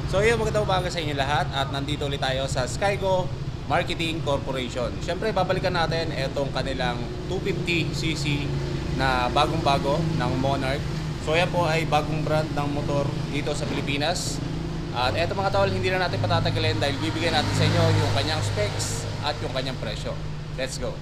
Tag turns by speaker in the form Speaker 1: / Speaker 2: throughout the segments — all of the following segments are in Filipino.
Speaker 1: So yun, magandang umaga sa inyo lahat at nandito ulit tayo sa Skygo Marketing Corporation. Siyempre, babalikan natin itong kanilang 250cc na bagong-bago ng Monarch. So yan po ay bagong brand ng motor dito sa Pilipinas. At eto mga tol, hindi na natin patatagalin dahil bibigyan natin sa inyo yung kanyang specs at yung kanyang presyo. Let's go!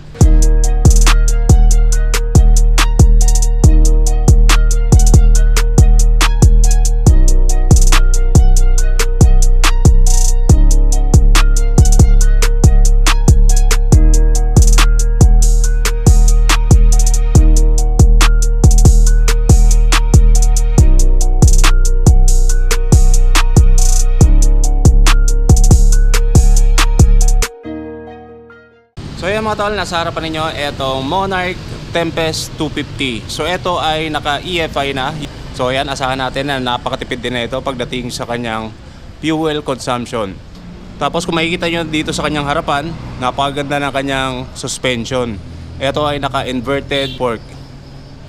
Speaker 1: So yan mga tol, nasa harapan ninyo itong Monarch Tempest 250. So ito ay naka EFI na. So yan, asahan natin na napakatipid din na ito pagdating sa kanyang fuel consumption. Tapos kung makikita nyo dito sa kanyang harapan, napakaganda ng kanyang suspension. Ito ay naka inverted fork.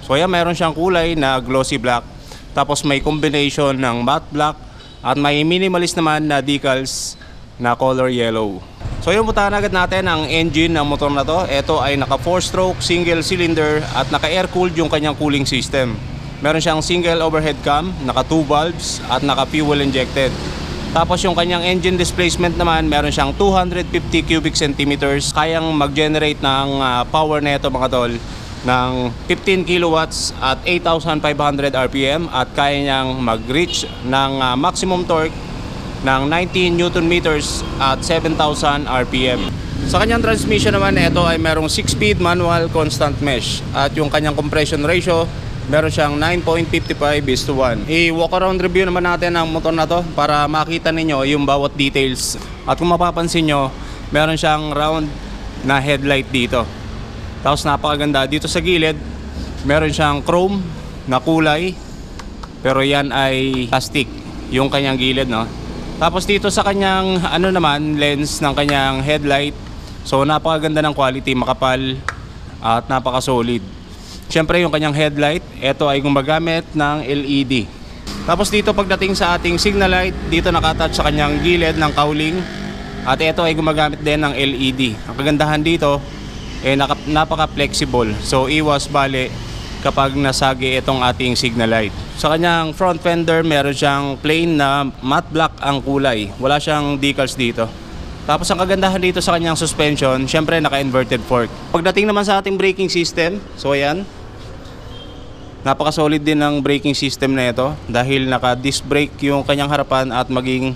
Speaker 1: So yan, mayroon siyang kulay na glossy black. Tapos may combination ng matte black at may minimalist naman na decals na color yellow. So yung puntahan agad natin ang engine ng motor na to. Ito ay naka 4-stroke single cylinder at naka air cooled yung kanyang cooling system. Meron siyang single overhead cam, naka 2 valves at naka fuel injected. Tapos yung kanyang engine displacement naman, meron siyang 250 cubic centimeters. Kayang mag-generate ng power nito mga tol ng 15 kilowatts at 8,500 RPM at kaya niyang mag-reach ng maximum torque ng 19 Newton meters at 7,000 RPM. Sa kanyang transmission naman, ito ay merong 6-speed manual constant mesh at yung kanyang compression ratio meron siyang 9.55:1. I-walk around review naman natin ang motor na to para makita ninyo yung bawat details. At kung mapapansin nyo, meron siyang round na headlight dito. Tapos napakaganda dito sa gilid, meron siyang chrome na kulay, pero yan ay plastic yung kanyang gilid, no? Tapos dito sa kanyang lens ng kanyang headlight, so napakaganda ng quality, makapal at napaka-solid. Siyempre yung kanyang headlight, ito ay gumagamit ng LED. Tapos dito pagdating sa ating signal light, dito nakatouch sa kanyang gilid ng cowling at ito ay gumagamit din ng LED. Ang kagandahan dito napaka-flexible, so iwas bali kapag nasagi itong ating signal light. Sa kanyang front fender, meron siyang plain na matte black ang kulay. Wala siyang decals dito. Tapos ang kagandahan dito sa kanyang suspension, syempre naka-inverted fork. Pagdating naman sa ating braking system, so ayan, napaka-solid din ng braking system na ito dahil naka-disc brake yung kanyang harapan at maging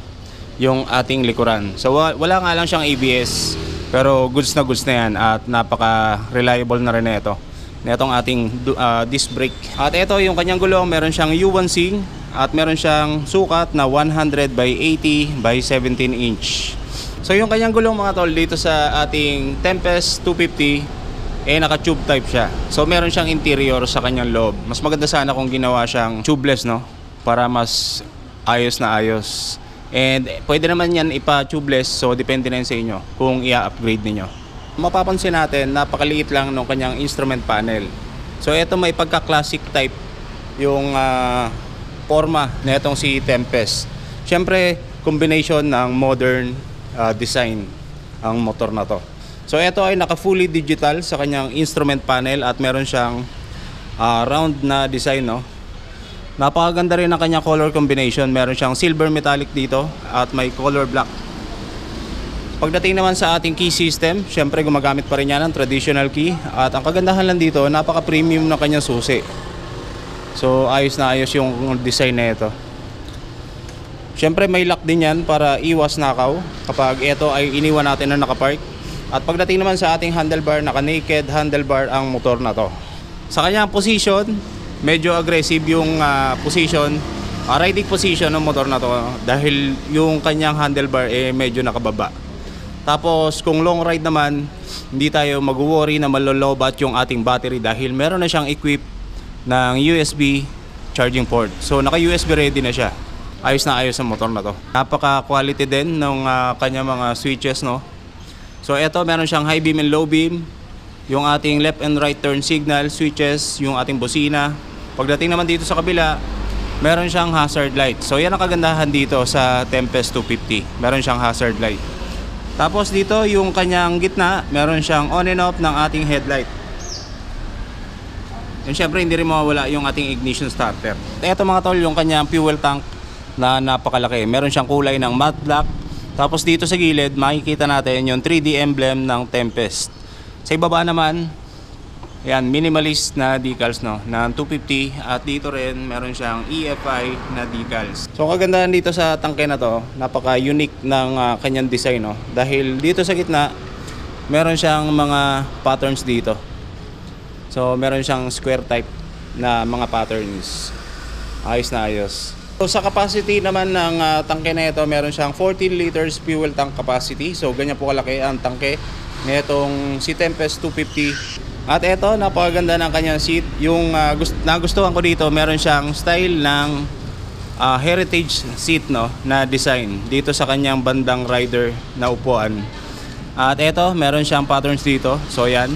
Speaker 1: yung ating likuran. So wala nga lang siyang ABS, pero goods na yan at napaka-reliable na rin na ito. Netong ating disc brake. At ito yung kanyang gulong, meron siyang U1C at meron siyang sukat na 100 by 80 by 17 inch. So yung kanyang gulong mga tol dito sa ating Tempest 250 naka-tube type siya. So meron siyang interior sa kanyang loob. Mas maganda sana kung ginawa siyang tubeless, no? Para mas ayos na ayos. And pwede naman yan ipa-tubeless, so depende na yun sa inyo kung i-upgrade niyo. Mapapansin natin, napakaliit lang ng kanyang instrument panel. So ito may pagka-classic type yung forma na itong si Tempest. Siyempre, combination ng modern design ang motor na to. So ito ay naka-fully digital sa kanyang instrument panel at meron siyang round na design, no? Napakaganda rin ang kanyang color combination. Meron siyang silver metallic dito at may color black. Pagdating naman sa ating key system, syempre gumagamit pa rin yan ng traditional key. At ang kagandahan lang dito, napaka-premium na kanyang susi. So ayos na ayos yung design na ito. Syempre may lock din yan para iwas nakaw kapag ito ay iniwan natin na nakapark. At pagdating naman sa ating handlebar, naka-naked handlebar ang motor na to. Sa kanyang position, medyo aggressive yung riding position ng motor na to dahil yung kanyang handlebar medyo nakababa. Tapos kung long ride naman, hindi tayo mag-worry na malolobat yung ating battery dahil meron na siyang equip ng USB charging port. So naka USB ready na siya. Ayos na ayos ang motor na to. Napaka quality din ng kanya mga switches, no. So ito meron siyang high beam and low beam, yung ating left and right turn signal switches, yung ating busina. Pagdating naman dito sa kabila, meron siyang hazard light. So yan ang kagandahan dito sa Tempest 250. Meron siyang hazard light. Tapos dito yung kanyang gitna, meron siyang on and off ng ating headlight. And syempre hindi rin mawawala yung ating ignition starter. Ito mga tol, yung kanyang fuel tank na napakalaki. Meron siyang kulay ng matte black. Tapos dito sa gilid, makikita natin yung 3D emblem ng Tempest. Sa ibaba naman, ayan, minimalist na decals, no, na 250. At dito rin, meron siyang EFI na decals. So, kagandahan dito sa tangke na to, napaka-unique ng kanyang design, no? Dahil dito sa gitna, meron siyang mga patterns dito. So, meron siyang square type na mga patterns. Ayos na ayos. So, sa capacity naman ng tangke na ito, meron siyang 14 liters fuel tank capacity. So, ganyan po kalaki ang tangke nitong si Tempest 250. At ito, napakaganda ng kanyang seat. Yung nagustuhan ko dito, meron siyang style ng heritage seat, no, na design dito sa kanyang bandang rider na upuan. At ito, meron siyang patterns dito. So, yan.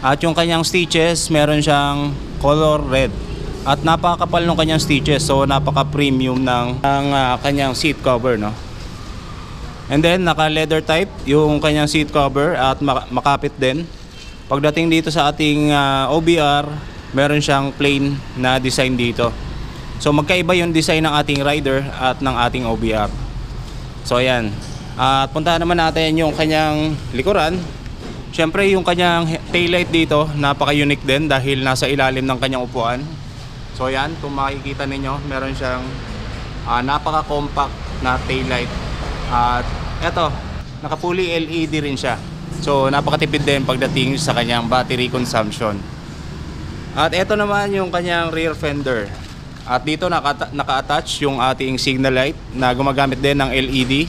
Speaker 1: At yung kanyang stitches, meron siyang color red. At napakakapal ng kanyang stitches, so napaka-premium ng kanyang seat cover, no? And then naka-leather type yung kanyang seat cover at makapit din. Pagdating dito sa ating OBR, meron siyang plain na design dito. So magkaiba yung design ng ating rider at ng ating OBR. So ayan. At puntahan naman natin yung kanyang likuran. Siyempre yung kanyang taillight dito, napaka-unique din dahil nasa ilalim ng kanyang upuan. So yan, kung makikita ninyo, meron siyang napaka-compact na taillight. At eto, naka-fully LED rin siya. So napakatipid din pagdating sa kanyang battery consumption. At eto naman yung kanyang rear fender. At dito naka-attach yung ating signal light na gumagamit din ng LED.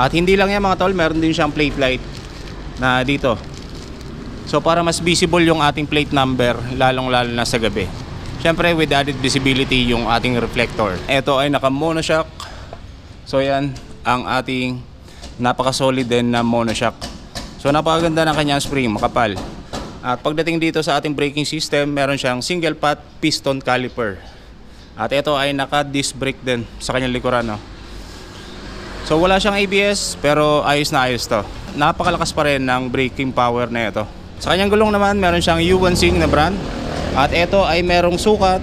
Speaker 1: At hindi lang yan mga tol, meron din siyang plate light na dito. So para mas visible yung ating plate number, lalong-lalo na sa gabi. Siyempre with added visibility yung ating reflector. Ito ay naka monoshock. So yan ang ating napaka-solid din na monoshock. So napakaganda ng kanyang spring, makapal. At pagdating dito sa ating braking system, meron siyang single pot piston caliper. At ito ay naka-disc brake din sa kanyang likuran, no? So wala siyang ABS pero ayos na ayos to. Napakalakas pa rin ng braking power na ito. Sa kanyang gulong naman, meron siyang Yuansing na brand. At ito ay merong sukat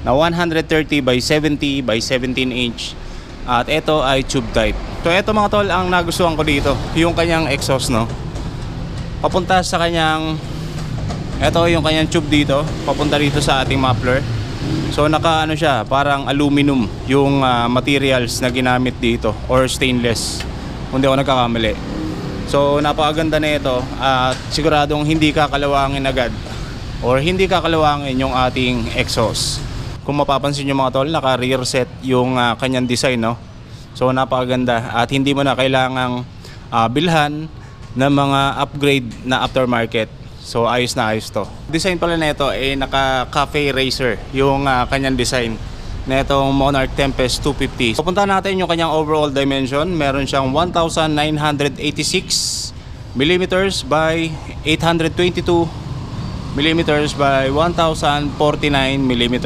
Speaker 1: na 130 by 70 by 17 inch. At ito ay tube type. So ito mga tol, ang nagustuhan ko dito, yung kanyang exhaust, no? Papunta sa kanyang, ito yung kanyang tube dito, papunta dito sa ating muffler. So naka ano siya, parang aluminum yung materials na ginamit dito, or stainless, kung di ako nagkakamali. So napakaganda na ito at siguradong hindi kakalawangin agad or hindi kakalawangin yung ating exhaust. Kung mapapansin nyo mga tol, naka rear set yung kanyang design, no? So napakaganda at hindi mo na kailangang bilhan ng mga upgrade na aftermarket. So ayos na ayos to. Design pala na ito ay naka cafe racer yung kanyang design na itong Monarch Tempest 250. Pupunta natin yung kanyang overall dimension. Meron siyang 1986 mm by 822 mm by 1049 mm.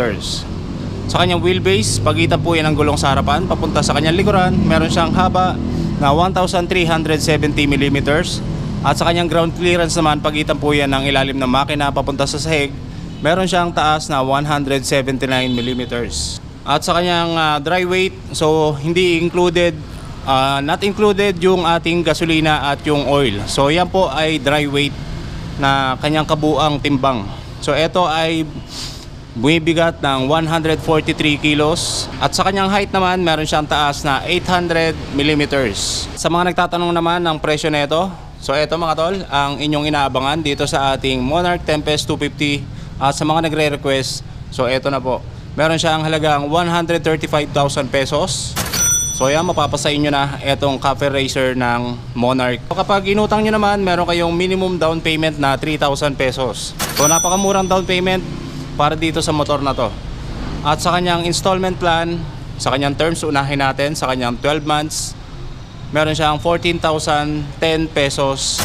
Speaker 1: Sa kanyang wheelbase, pagitan po yan ng gulong sa harapan papunta sa kanyang likuran, meron siyang haba na 1370 mm. At sa kanyang ground clearance naman, pagitan po yan ng ilalim ng makina papunta sa sahig, meron siyang taas na 179 mm. At sa kanyang dry weight, so hindi included, not included yung ating gasolina at yung oil. So yan po ay dry weight na kanyang kabuang timbang. So ito ay bumibigat ng 143 kilos. At sa kanyang height naman, meron siyang taas na 800 mm. Sa mga nagtatanong naman ng presyo na ito, so ito mga tol, ang inyong inaabangan dito sa ating Monarch Tempest 250. At sa mga nagre-request, so ito na po, meron siyang halagang 135,000 pesos. So yan, mapapasain nyo na itong cafe racer ng Monarch. So, kapag inutang nyo naman, meron kayong minimum down payment na 3,000 pesos. So napakamurang down payment para dito sa motor na to. At sa kanyang installment plan, sa kanyang terms, unahin natin, sa kanyang 12 months, meron siyang 14,010 pesos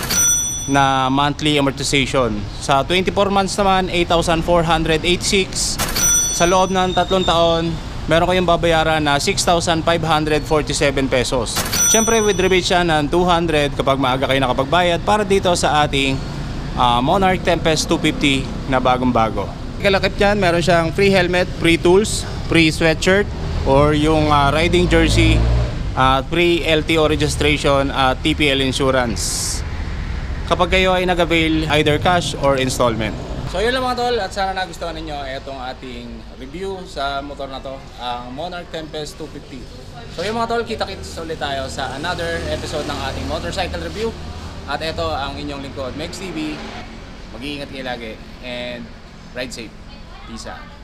Speaker 1: na monthly amortization. Sa 24 months naman, 8,486. Sa loob ng 3 taon, meron kayong babayaran na 6,547 pesos. Siyempre with rebate siya ng 200 kapag maaga kayo nakapagbayad para dito sa ating Monarch Tempest 250 na bagong-bago. Kalakip niyan, meron siyang free helmet, free tools, free sweatshirt, or yung riding jersey, free LTO registration at TPL insurance. Kapag kayo ay nag-avail either cash or installment. So yun lang mga tol, at sana nagustuhan ninyo itong ating review sa motor na to, ang Monarch Tempest 250. So yun mga tol, kita-kits ulit tayo sa another episode ng ating motorcycle review. At ito ang inyong lingkod, Megs TV. Mag-iingat kayo lagi and ride safe. Peace out.